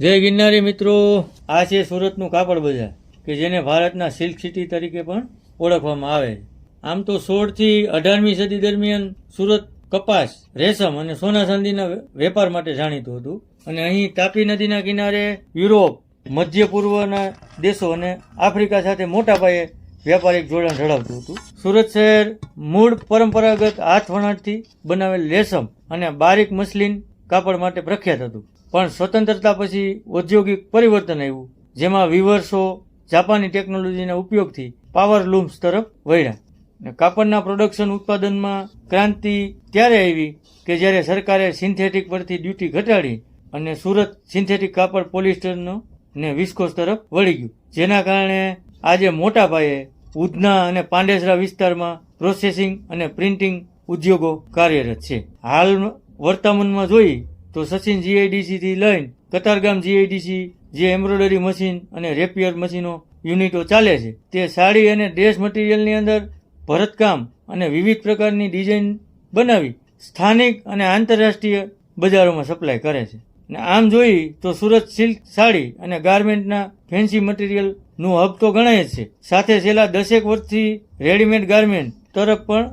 જય ગિરનારી મિત્રો, આ છે સુરતનું કાપડ બજાર કે જેને ભારતના સિલ્ક સિટી તરીકે પણ ઓળખવામાં આવે છે. આમ તો 16 થી 18મી સદી દરમિયાન સુરત કપાસ, રેશમ અને સોના ચાંદીના વેપાર માટે જાણીતું હતું અને અહીં તાપી નદીના કિનારે યુરોપ, મધ્ય પૂર્વના દેશો અને આફ્રિકા સાથે મોટા પાયે વ્યાપારિક જોડાણ ધરાવતું હતું. સુરત શહેર મૂળ પરંપરાગત હાથ વણાટથી બનાવેલ રેશમ અને બારીક મસલિન કાપડ માટે પ્રખ્યાત હતું, પણ સ્વતંત્રતા પછી ઔદ્યોગિક પરિવર્તન આવ્યું, જેમાં વીવર્સો જાપાની ટેકનોલોજીના ઉપયોગથી પાવર લૂમ્સ તરફ વળ્યા. કાપડના પ્રોડક્શન ઉત્પાદનમાં ક્રાંતિ ત્યારે આવી કે જ્યારે સરકારે સિન્થેટિક પરથી ડ્યુટી ઘટાડી અને સુરત સિન્થેટિક કાપડ પોલિસ્ટરનો ને વિસ્કોસ તરફ વળી ગયું, જેના કારણે આજે મોટા પાયે ઉધના અને પાંડેસરા વિસ્તારમાં પ્રોસેસિંગ અને પ્રિન્ટિંગ ઉદ્યોગો કાર્યરત છે. હાલ વર્તમાનમાં જોઈએ તો સચિન જીઆઈડીસી થી લઈને કતારગામ જીઆઈડીસી જે એમ્બ્રોઇડરી મશીન અને રેપિયર મશીનો યુનિટો ચાલે છે, તે સાડી અને ડ્રેસ મટીરિયલની અંદર ભરતકામ અને વિવિધ પ્રકારની ડિઝાઇન બનાવી સ્થાનિક અને આંતરરાષ્ટ્રીય બજારોમાં સપ્લાય કરે છે. અને આમ જોઈએ તો સુરત સિલ્ક સાડી અને ગાર્મેન્ટના ફેન્સી મટીરિયલનું હબ તો ગણાય જ છે, સાથે છેલ્લા 10 વર્ષથી રેડીમેડ ગાર્મેન્ટ તરફ પણ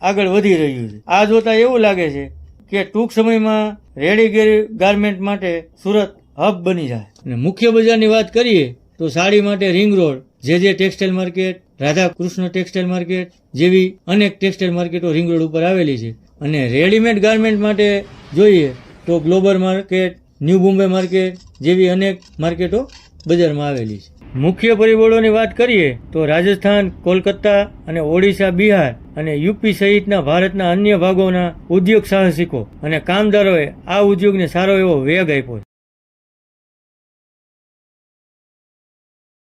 આગળ વધી રહ્યું છે. આ જોતા એવું લાગે છે કે ટૂંક સમયમાં રેડી ગાર્મેન્ટ માટે સુરત હબ બની જાય. અને મુખ્ય બજારની વાત કરીએ તો સાડી માટે રિંગ રોડ, જે textile market, Radha Krishna textile market જેવી અનેક ટેક્સટાઇલ માર્કેટો રિંગ રોડ ઉપર આવેલી છે. અને રેડીમેડ ગાર્મેન્ટ માટે જોઈએ તો global market, new Bombay market જેવી અનેક માર્કેટો બજારમાં આવેલી છે. મુખ્ય પરિબળોની વાત કરીએ તો રાજસ્થાન, કોલકાતા અને ઓડિશા, બિહાર અને યુપી સહિતના ભારતના અન્ય ભાગોના ઉદ્યોગ સાહસિકો અને કામદારોએ આ ઉદ્યોગને સારો એવો વેગ આપ્યો છે.